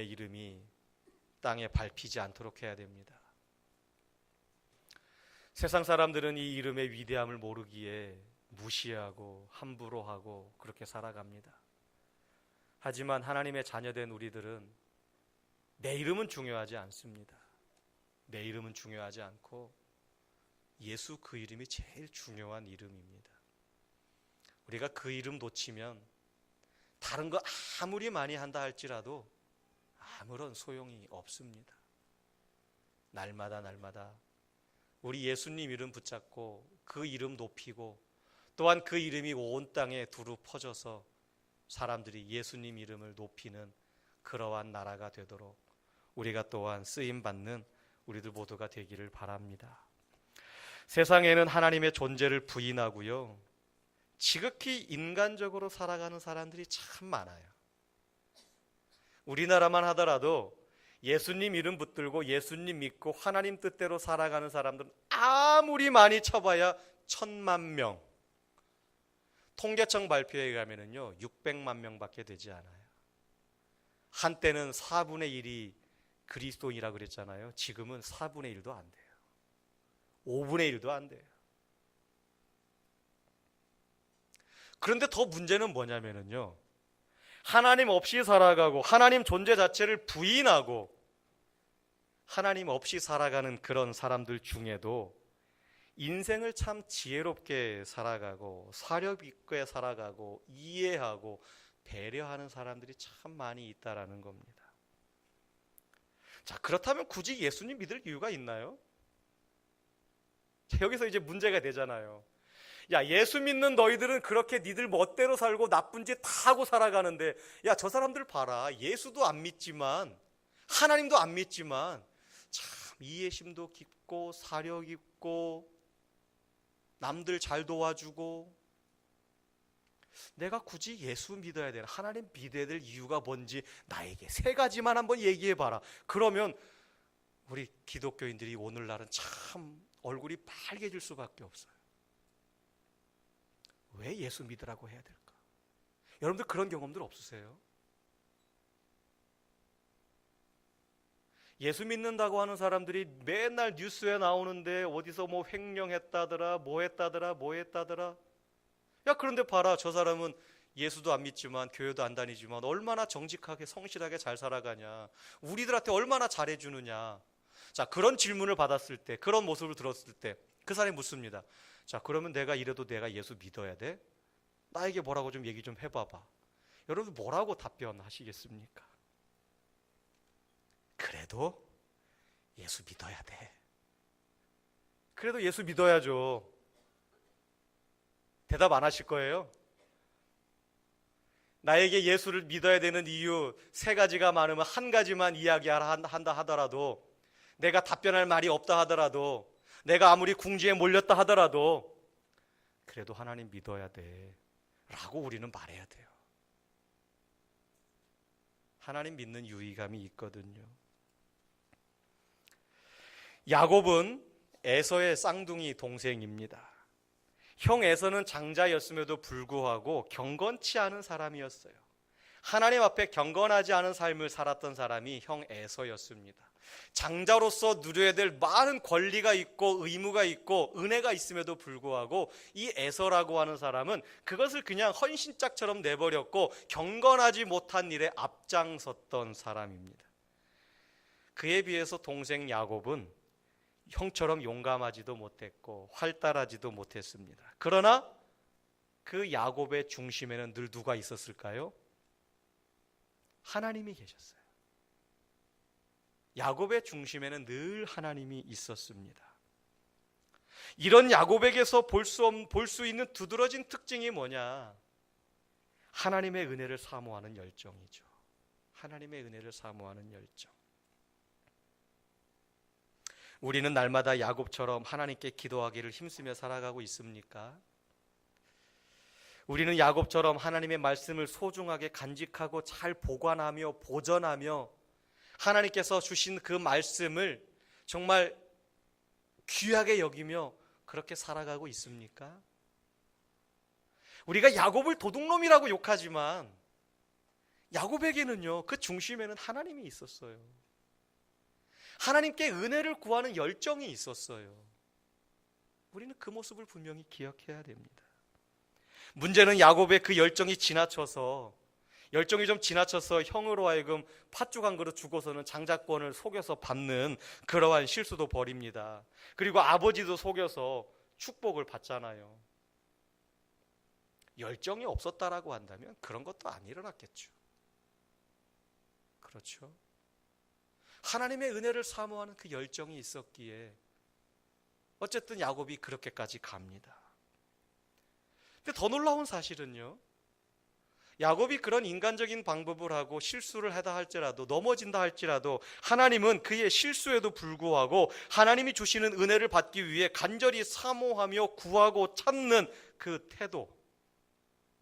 이름이 땅에 밟히지 않도록 해야 됩니다. 세상 사람들은 이 이름의 위대함을 모르기에 무시하고 함부로 하고 그렇게 살아갑니다. 하지만 하나님의 자녀된 우리들은 내 이름은 중요하지 않습니다. 내 이름은 중요하지 않고 예수 그 이름이 제일 중요한 이름입니다. 우리가 그 이름 놓치면 다른 거 아무리 많이 한다 할지라도 아무런 소용이 없습니다. 날마다 우리 예수님 이름 붙잡고 그 이름 높이고 또한 그 이름이 온 땅에 두루 퍼져서 사람들이 예수님 이름을 높이는 그러한 나라가 되도록 우리가 또한 쓰임받는 우리들 모두가 되기를 바랍니다. 세상에는 하나님의 존재를 부인하고요, 지극히 인간적으로 살아가는 사람들이 참 많아요. 우리나라만 하더라도 예수님 이름 붙들고 예수님 믿고 하나님 뜻대로 살아가는 사람들은 아무리 많이 쳐봐야 1000만 명, 통계청 발표에 가면은요 600만 명밖에 되지 않아요. 한때는 4분의 1이 그리스도인이라고 그랬잖아요. 지금은 4분의 1도 안 돼요. 5분의 1도 안 돼요. 그런데 더 문제는 뭐냐면요, 하나님 없이 살아가고 하나님 존재 자체를 부인하고 하나님 없이 살아가는 그런 사람들 중에도 인생을 참 지혜롭게 살아가고 사력 있게 살아가고 이해하고 배려하는 사람들이 참 많이 있다라는 겁니다. 자, 그렇다면 굳이 예수님 믿을 이유가 있나요? 자, 여기서 이제 문제가 되잖아요. 야, 예수 믿는 너희들은 그렇게 니들 멋대로 살고 나쁜 짓 다 하고 살아가는데, 야, 저 사람들 봐라. 예수도 안 믿지만 하나님도 안 믿지만 참 이해심도 깊고 사력 있고 남들 잘 도와주고, 내가 굳이 예수 믿어야 되나, 하나님 믿어야 될 이유가 뭔지 나에게 3가지만 한번 얘기해 봐라. 그러면 우리 기독교인들이 오늘날은 참 얼굴이 빨개질 수밖에 없어요. 왜 예수 믿으라고 해야 될까? 여러분들 그런 경험들 없으세요? 예수 믿는다고 하는 사람들이 맨날 뉴스에 나오는데 어디서 뭐 횡령했다더라, 뭐 했다더라. 야, 그런데 봐라, 저 사람은 예수도 안 믿지만 교회도 안 다니지만 얼마나 정직하게 성실하게 잘 살아가냐, 우리들한테 얼마나 잘해주느냐. 자, 그런 질문을 받았을 때, 그런 모습을 들었을 때 그 사람이 묻습니다. 자, 그러면 내가 이래도 내가 예수 믿어야 돼? 나에게 뭐라고 좀 얘기 좀 해봐봐. 여러분 뭐라고 답변하시겠습니까? 그래도 예수 믿어야 돼. 그래도 예수 믿어야죠. 대답 안 하실 거예요? 나에게 예수를 믿어야 되는 이유 3가지가 많으면 1가지만 이야기한다 하더라도, 내가 답변할 말이 없다 하더라도, 내가 아무리 궁지에 몰렸다 하더라도 그래도 하나님 믿어야 돼 라고 우리는 말해야 돼요. 하나님 믿는 유의감이 있거든요. 야곱은 에서의 쌍둥이 동생입니다. 형 에서는 장자였음에도 불구하고 경건치 않은 사람이었어요. 하나님 앞에 경건하지 않은 삶을 살았던 사람이 형 에서였습니다. 장자로서 누려야 될 많은 권리가 있고 의무가 있고 은혜가 있음에도 불구하고 이 에서라고 하는 사람은 그것을 그냥 헌신짝처럼 내버렸고 경건하지 못한 일에 앞장섰던 사람입니다. 그에 비해서 동생 야곱은 형처럼 용감하지도 못했고 활달하지도 못했습니다. 그러나 그 야곱의 중심에는 늘 누가 있었을까요? 하나님이 계셨어요. 야곱의 중심에는 늘 하나님이 있었습니다. 이런 야곱에게서 볼 수 있는 두드러진 특징이 뭐냐? 하나님의 은혜를 사모하는 열정이죠. 하나님의 은혜를 사모하는 열정. 우리는 날마다 야곱처럼 하나님께 기도하기를 힘쓰며 살아가고 있습니까? 우리는 야곱처럼 하나님의 말씀을 소중하게 간직하고 잘 보관하며 보존하며 하나님께서 주신 그 말씀을 정말 귀하게 여기며 그렇게 살아가고 있습니까? 우리가 야곱을 도둑놈이라고 욕하지만 야곱에게는요, 그 중심에는 하나님이 있었어요. 하나님께 은혜를 구하는 열정이 있었어요. 우리는 그 모습을 분명히 기억해야 됩니다. 문제는 야곱의 그 열정이 좀 지나쳐서 형으로 하여금 팥죽 한 그릇 주고서는 장자권을 속여서 받는 그러한 실수도 벌입니다. 그리고 아버지도 속여서 축복을 받잖아요. 열정이 없었다라고 한다면 그런 것도 안 일어났겠죠. 그렇죠? 하나님의 은혜를 사모하는 그 열정이 있었기에 어쨌든 야곱이 그렇게까지 갑니다. 근데 더 놀라운 사실은요, 야곱이 그런 인간적인 방법을 하고 실수를 하다 할지라도, 넘어진다 할지라도 하나님은 그의 실수에도 불구하고 하나님이 주시는 은혜를 받기 위해 간절히 사모하며 구하고 찾는 그 태도,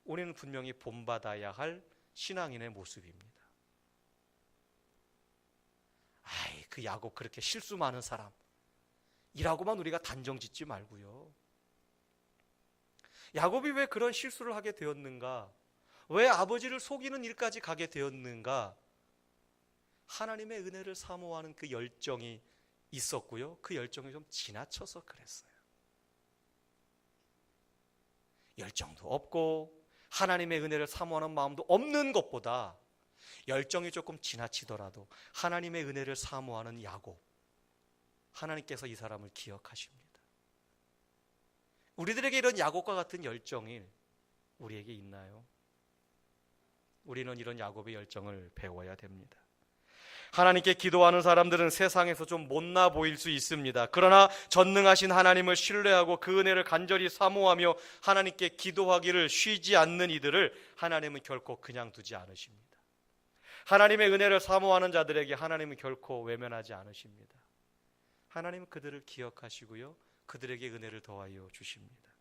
우리는 분명히 본받아야 할 신앙인의 모습입니다. 그 야곱 그렇게 실수 많은 사람이라고만 우리가 단정 짓지 말고요. 야곱이 왜 그런 실수를 하게 되었는가? 왜 아버지를 속이는 일까지 가게 되었는가? 하나님의 은혜를 사모하는 그 열정이 있었고요. 그 열정이 좀 지나쳐서 그랬어요. 열정도 없고 하나님의 은혜를 사모하는 마음도 없는 것보다 열정이 조금 지나치더라도 하나님의 은혜를 사모하는 야곱, 하나님께서 이 사람을 기억하십니다. 우리들에게 이런 야곱과 같은 열정이 우리에게 있나요? 우리는 이런 야곱의 열정을 배워야 됩니다. 하나님께 기도하는 사람들은 세상에서 좀 못나 보일 수 있습니다. 그러나 전능하신 하나님을 신뢰하고 그 은혜를 간절히 사모하며 하나님께 기도하기를 쉬지 않는 이들을 하나님은 결코 그냥 두지 않으십니다. 하나님의 은혜를 사모하는 자들에게 하나님은 결코 외면하지 않으십니다. 하나님은 그들을 기억하시고요, 그들에게 은혜를 더하여 주십니다.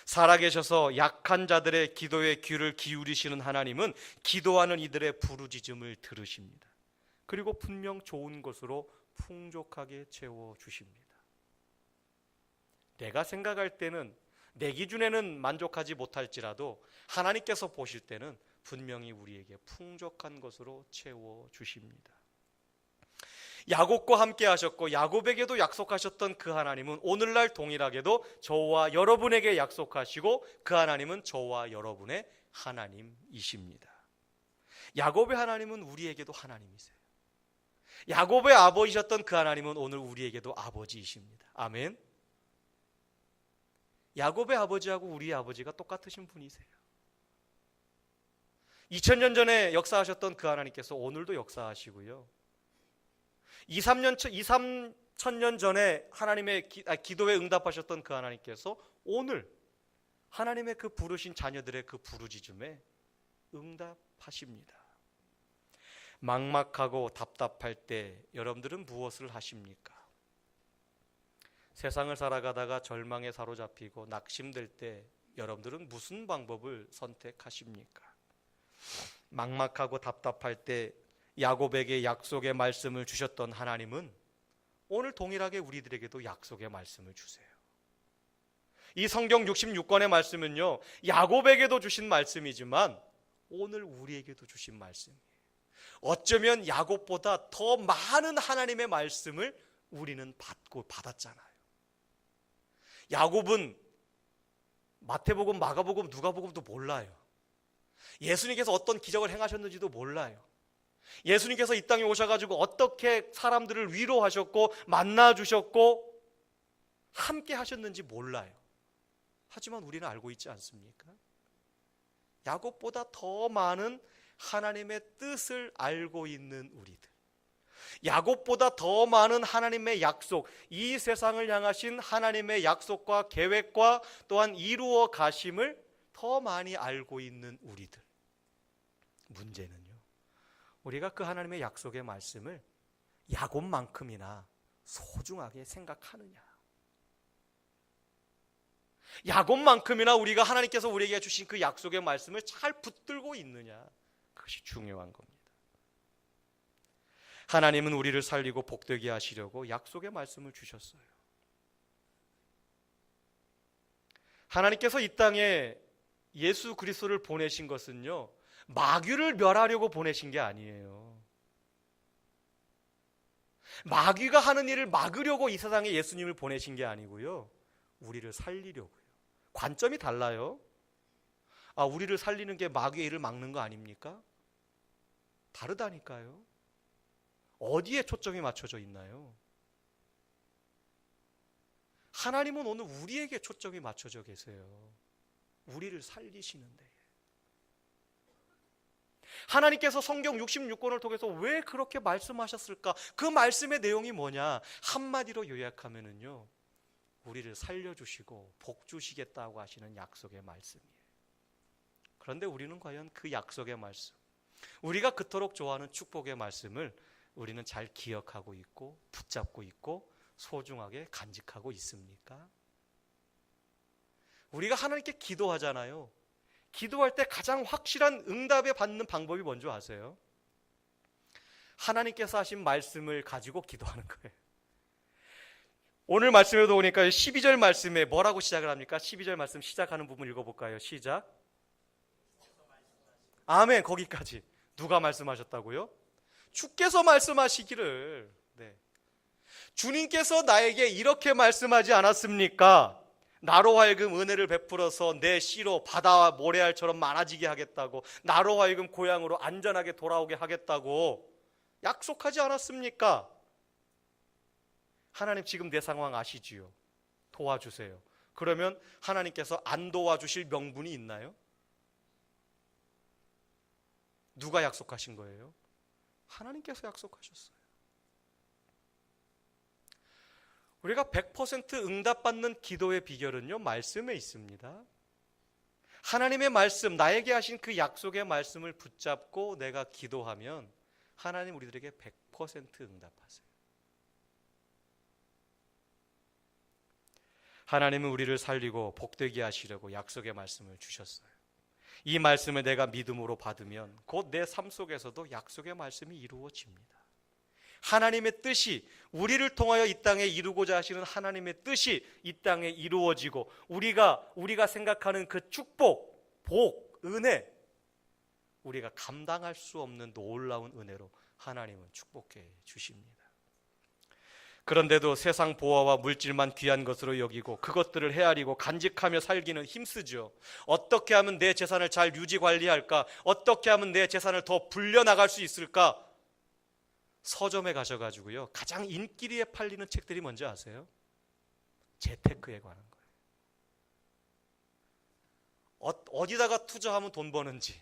살아계셔서 약한 자들의 기도에 귀를 기울이시는 하나님은 기도하는 이들의 부르짖음을 들으십니다. 그리고 분명 좋은 것으로 풍족하게 채워주십니다. 내가 생각할 때는, 내 기준에는 만족하지 못할지라도 하나님께서 보실 때는 분명히 우리에게 풍족한 것으로 채워주십니다. 야곱과 함께 하셨고 야곱에게도 약속하셨던 그 하나님은 오늘날 동일하게도 저와 여러분에게 약속하시고 그 하나님은 저와 여러분의 하나님이십니다. 야곱의 하나님은 우리에게도 하나님이세요. 야곱의 아버지셨던 그 하나님은 오늘 우리에게도 아버지이십니다. 아멘. 야곱의 아버지하고 우리의 아버지가 똑같으신 분이세요. 2000년 전에 역사하셨던 그 하나님께서 오늘도 역사하시고요, 2,3천 전에 하나님의 기도에 응답하셨던 그 하나님께서 오늘 하나님의 그 부르신 자녀들의 그 부르짖음에 응답하십니다. 막막하고 답답할 때 여러분들은 무엇을 하십니까? 세상을 살아가다가 절망에 사로잡히고 낙심될 때 여러분들은 무슨 방법을 선택하십니까? 막막하고 답답할 때 야곱에게 약속의 말씀을 주셨던 하나님은 오늘 동일하게 우리들에게도 약속의 말씀을 주세요. 이 성경 66권의 말씀은요, 야곱에게도 주신 말씀이지만 오늘 우리에게도 주신 말씀이에요. 어쩌면 야곱보다 더 많은 하나님의 말씀을 우리는 받았잖아요. 야곱은 마태복음, 마가복음, 누가복음도 몰라요. 예수님께서 어떤 기적을 행하셨는지도 몰라요. 예수님께서 이 땅에 오셔가지고 어떻게 사람들을 위로하셨고 만나주셨고 함께 하셨는지 몰라요. 하지만 우리는 알고 있지 않습니까? 야곱보다 더 많은 하나님의 뜻을 알고 있는 우리들, 야곱보다 더 많은 하나님의 약속, 이 세상을 향하신 하나님의 약속과 계획과 또한 이루어 가심을 더 많이 알고 있는 우리들. 문제는요, 우리가 그 하나님의 약속의 말씀을 야곱만큼이나 소중하게 생각하느냐, 야곱만큼이나 우리가 하나님께서 우리에게 주신 그 약속의 말씀을 잘 붙들고 있느냐, 그것이 중요한 겁니다. 하나님은 우리를 살리고 복되게 하시려고 약속의 말씀을 주셨어요. 하나님께서 이 땅에 예수 그리스도를 보내신 것은요, 마귀를 멸하려고 보내신 게 아니에요. 마귀가 하는 일을 막으려고 이 세상에 예수님을 보내신 게 아니고요. 우리를 살리려고요. 관점이 달라요. 우리를 살리는 게 마귀의 일을 막는 거 아닙니까? 다르다니까요. 어디에 초점이 맞춰져 있나요? 하나님은 오늘 우리에게 초점이 맞춰져 계세요. 우리를 살리시는데. 하나님께서 성경 66권을 통해서 왜 그렇게 말씀하셨을까? 그 말씀의 내용이 뭐냐? 한마디로 요약하면은요, 우리를 살려주시고 복 주시겠다고 하시는 약속의 말씀이에요. 그런데 우리는 과연 그 약속의 말씀, 우리가 그토록 좋아하는 축복의 말씀을 우리는 잘 기억하고 있고 붙잡고 있고 소중하게 간직하고 있습니까? 우리가 하나님께 기도하잖아요. 기도할 때 가장 확실한 응답에 받는 방법이 뭔지 아세요? 하나님께서 하신 말씀을 가지고 기도하는 거예요. 오늘 말씀에도 보니까 12절 말씀에 뭐라고 시작을 합니까? 12절 말씀 시작하는 부분 읽어볼까요? 시작. 아멘. 거기까지. 누가 말씀하셨다고요? 주께서 말씀하시기를. 네. 주님께서 나에게 이렇게 말씀하지 않았습니까? 나로 하여금 은혜를 베풀어서 내 씨로 바다와 모래알처럼 많아지게 하겠다고, 나로 하여금 고향으로 안전하게 돌아오게 하겠다고 약속하지 않았습니까? 하나님 지금 내 상황 아시지요? 도와주세요. 그러면 하나님께서 안 도와주실 명분이 있나요? 누가 약속하신 거예요? 하나님께서 약속하셨어요. 우리가 100% 응답받는 기도의 비결은요, 말씀에 있습니다. 하나님의 말씀, 나에게 하신 그 약속의 말씀을 붙잡고 내가 기도하면 하나님 우리들에게 100% 응답하세요. 하나님은 우리를 살리고 복되게 하시려고 약속의 말씀을 주셨어요. 이 말씀을 내가 믿음으로 받으면 곧 내 삶 속에서도 약속의 말씀이 이루어집니다. 하나님의 뜻이, 우리를 통하여 이 땅에 이루고자 하시는 하나님의 뜻이 이 땅에 이루어지고 우리가 생각하는 그 축복, 복, 은혜, 우리가 감당할 수 없는 놀라운 은혜로 하나님은 축복해 주십니다. 그런데도 세상 보화와 물질만 귀한 것으로 여기고 그것들을 헤아리고 간직하며 살기는 힘쓰죠. 어떻게 하면 내 재산을 잘 유지 관리할까? 어떻게 하면 내 재산을 더 불려나갈 수 있을까? 서점에 가셔가지고요, 가장 인기리에 팔리는 책들이 뭔지 아세요? 재테크에 관한 거예요. 어디다가 투자하면 돈 버는지,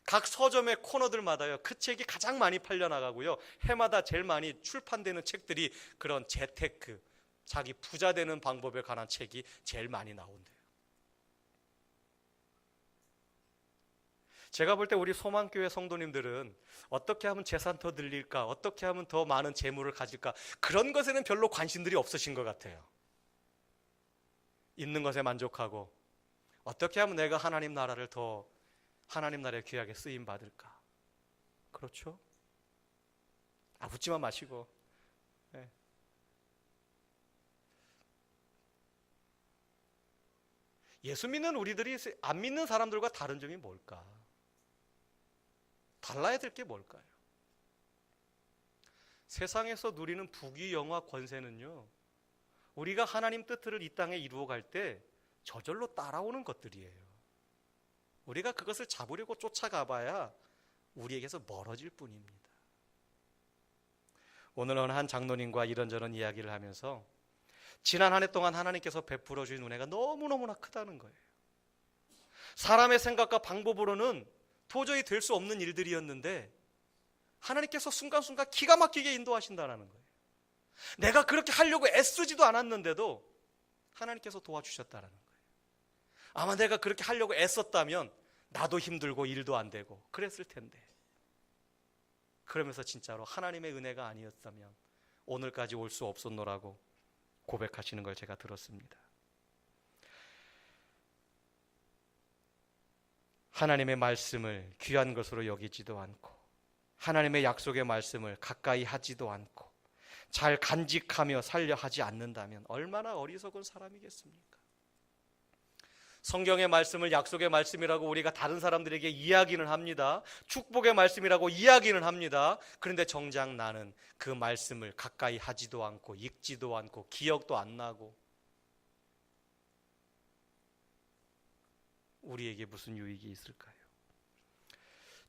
각 서점의 코너들마다요, 그 책이 가장 많이 팔려나가고요, 해마다 제일 많이 출판되는 책들이 그런 재테크, 자기 부자 되는 방법에 관한 책이 제일 많이 나온대요. 제가 볼 때 우리 소망교회 성도님들은 어떻게 하면 재산 더 늘릴까, 어떻게 하면 더 많은 재물을 가질까, 그런 것에는 별로 관심들이 없으신 것 같아요. 있는 것에 만족하고 어떻게 하면 내가 하나님 나라를 더 하나님 나라에 귀하게 쓰임 받을까. 그렇죠? 웃지만 마시고. 네. 예수 믿는 우리들이 안 믿는 사람들과 다른 점이 뭘까? 달라야 될 게 뭘까요? 세상에서 누리는 부귀, 영화, 권세는요, 우리가 하나님 뜻을 이 땅에 이루어 갈 때 저절로 따라오는 것들이에요. 우리가 그것을 잡으려고 쫓아가 봐야 우리에게서 멀어질 뿐입니다. 오늘은 한 장로님과 이런저런 이야기를 하면서 지난 한 해 동안 하나님께서 베풀어 주신 은혜가 너무너무나 크다는 거예요. 사람의 생각과 방법으로는 도저히 될 수 없는 일들이었는데 하나님께서 순간순간 기가 막히게 인도하신다는 거예요. 내가 그렇게 하려고 애쓰지도 않았는데도 하나님께서 도와주셨다는 거예요. 아마 내가 그렇게 하려고 애썼다면 나도 힘들고 일도 안 되고 그랬을 텐데, 그러면서 진짜로 하나님의 은혜가 아니었다면 오늘까지 올 수 없었노라고 고백하시는 걸 제가 들었습니다. 하나님의 말씀을 귀한 것으로 여기지도 않고 하나님의 약속의 말씀을 가까이 하지도 않고 잘 간직하며 살려 하지 않는다면 얼마나 어리석은 사람이겠습니까? 성경의 말씀을 약속의 말씀이라고 우리가 다른 사람들에게 이야기는 합니다. 축복의 말씀이라고 이야기는 합니다. 그런데 정작 나는 그 말씀을 가까이 하지도 않고 읽지도 않고 기억도 안 나고 우리에게 무슨 유익이 있을까요?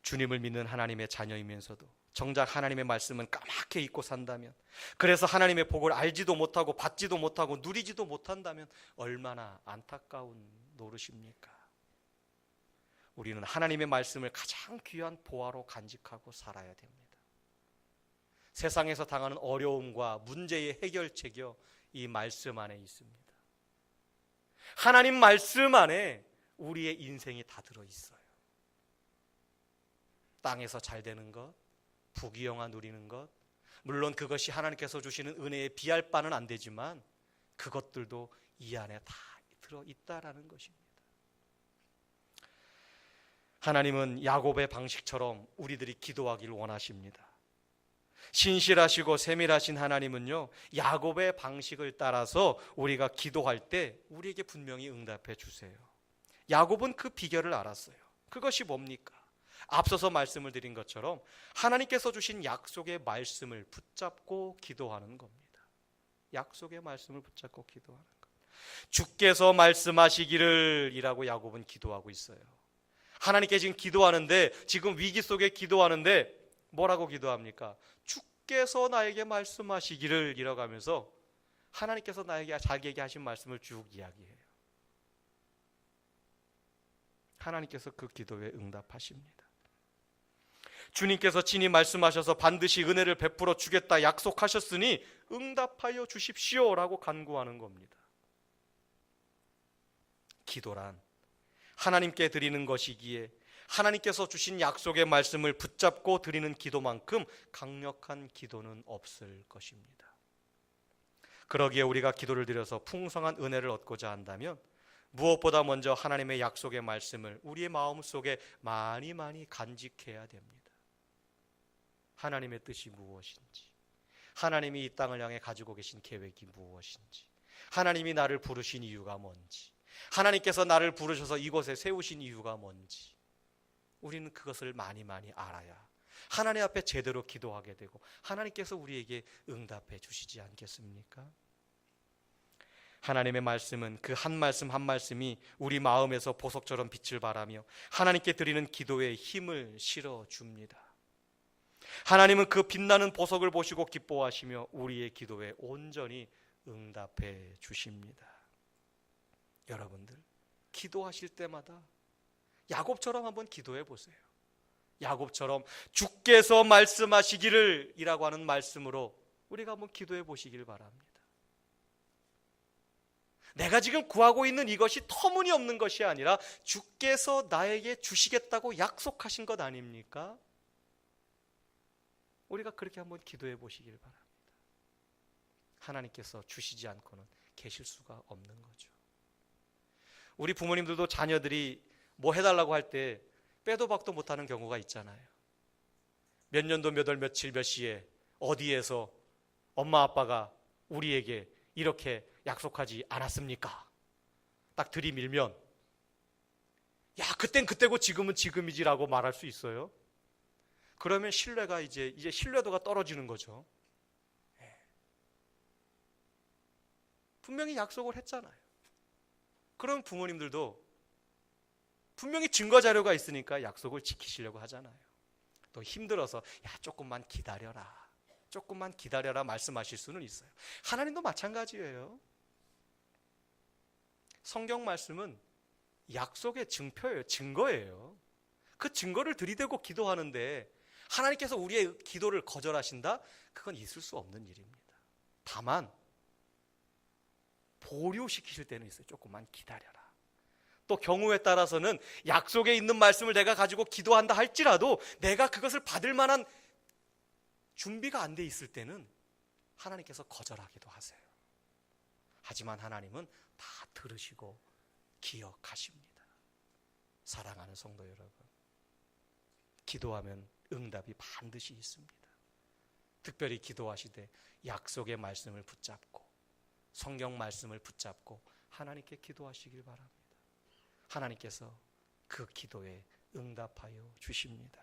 주님을 믿는 하나님의 자녀이면서도 정작 하나님의 말씀은 까맣게 잊고 산다면, 그래서 하나님의 복을 알지도 못하고 받지도 못하고 누리지도 못한다면 얼마나 안타까운 노릇입니까? 우리는 하나님의 말씀을 가장 귀한 보화로 간직하고 살아야 됩니다. 세상에서 당하는 어려움과 문제의 해결책이요, 이 말씀 안에 있습니다. 하나님 말씀 안에 우리의 인생이 다 들어있어요. 땅에서 잘 되는 것, 부귀영화 누리는 것, 물론 그것이 하나님께서 주시는 은혜에 비할 바는 안 되지만 그것들도 이 안에 다 들어있다라는 것입니다. 하나님은 야곱의 방식처럼 우리들이 기도하기를 원하십니다. 신실하시고 세밀하신 하나님은요, 야곱의 방식을 따라서 우리가 기도할 때 우리에게 분명히 응답해 주세요. 야곱은 그 비결을 알았어요. 그것이 뭡니까? 앞서서 말씀을 드린 것처럼 하나님께서 주신 약속의 말씀을 붙잡고 기도하는 겁니다. 약속의 말씀을 붙잡고 기도하는 것. 주께서 말씀하시기를 이라고 야곱은 기도하고 있어요. 하나님께 지금 기도하는데, 지금 위기 속에 기도하는데 뭐라고 기도합니까? 주께서 나에게 말씀하시기를 이라고 하면서 하나님께서 자기에게 하신 말씀을 쭉 이야기해요. 하나님께서 그 기도에 응답하십니다. 주님께서 친히 말씀하셔서 반드시 은혜를 베풀어 주겠다 약속하셨으니 응답하여 주십시오라고 간구하는 겁니다. 기도란 하나님께 드리는 것이기에 하나님께서 주신 약속의 말씀을 붙잡고 드리는 기도만큼 강력한 기도는 없을 것입니다. 그러기에 우리가 기도를 드려서 풍성한 은혜를 얻고자 한다면 무엇보다 먼저 하나님의 약속의 말씀을 우리의 마음속에 많이 간직해야 됩니다. 하나님의 뜻이 무엇인지, 하나님이 이 땅을 향해 가지고 계신 계획이 무엇인지, 하나님이 나를 부르신 이유가 뭔지, 하나님께서 나를 부르셔서 이곳에 세우신 이유가 뭔지, 우리는 그것을 많이 알아야 하나님 앞에 제대로 기도하게 되고 하나님께서 우리에게 응답해 주시지 않겠습니까? 하나님의 말씀은 그 한 말씀 한 말씀이 우리 마음에서 보석처럼 빛을 발하며 하나님께 드리는 기도에 힘을 실어줍니다. 하나님은 그 빛나는 보석을 보시고 기뻐하시며 우리의 기도에 온전히 응답해 주십니다. 여러분들, 기도하실 때마다 야곱처럼 한번 기도해 보세요. 야곱처럼 주께서 말씀하시기를 이라고 하는 말씀으로 우리가 한번 기도해 보시길 바랍니다. 내가 지금 구하고 있는 이것이 터무니없는 것이 아니라 주께서 나에게 주시겠다고 약속하신 것 아닙니까? 우리가 그렇게 한번 기도해 보시길 바랍니다. 하나님께서 주시지 않고는 계실 수가 없는 거죠. 우리 부모님들도 자녀들이 뭐 해달라고 할 때 빼도 박도 못하는 경우가 있잖아요. 몇 년도 몇 월 며칠 몇 시에 어디에서 엄마 아빠가 우리에게 이렇게 약속하지 않았습니까? 딱 들이밀면 야, 그땐 그때고 지금은 지금이지라고 말할 수 있어요. 그러면 신뢰가 이제 신뢰도가 떨어지는 거죠. 분명히 약속을 했잖아요. 그럼 부모님들도 분명히 증거 자료가 있으니까 약속을 지키시려고 하잖아요. 또 힘들어서 야, 조금만 기다려라 말씀하실 수는 있어요. 하나님도 마찬가지예요. 성경 말씀은 약속의 증표예요. 증거예요. 그 증거를 들이대고 기도하는데 하나님께서 우리의 기도를 거절하신다? 그건 있을 수 없는 일입니다. 다만 보류시키실 때는 있어요. 조금만 기다려라. 또 경우에 따라서는 약속에 있는 말씀을 내가 가지고 기도한다 할지라도 내가 그것을 받을 만한 준비가 안 돼 있을 때는 하나님께서 거절하기도 하세요. 하지만 하나님은 다 들으시고 기억하십니다. 사랑하는 성도 여러분, 기도하면 응답이 반드시 있습니다. 특별히 기도하시되 약속의 말씀을 붙잡고 성경 말씀을 붙잡고 하나님께 기도하시길 바랍니다. 하나님께서 그 기도에 응답하여 주십니다.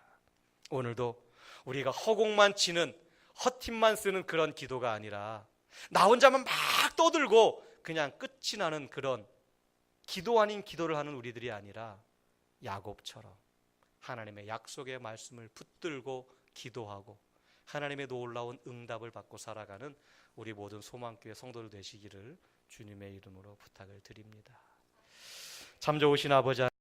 오늘도 우리가 허공만 치는 헛힘만 쓰는 그런 기도가 아니라 나 혼자만 막 떠들고 그냥 끝이 나는 그런 기도 아닌 기도를 하는 우리들이 아니라 야곱처럼 하나님의 약속의 말씀을 붙들고 기도하고 하나님의 놀라운 응답을 받고 살아가는 우리 모든 소망교회 성도들 되시기를 주님의 이름으로 부탁을 드립니다. 참 좋으신 아버지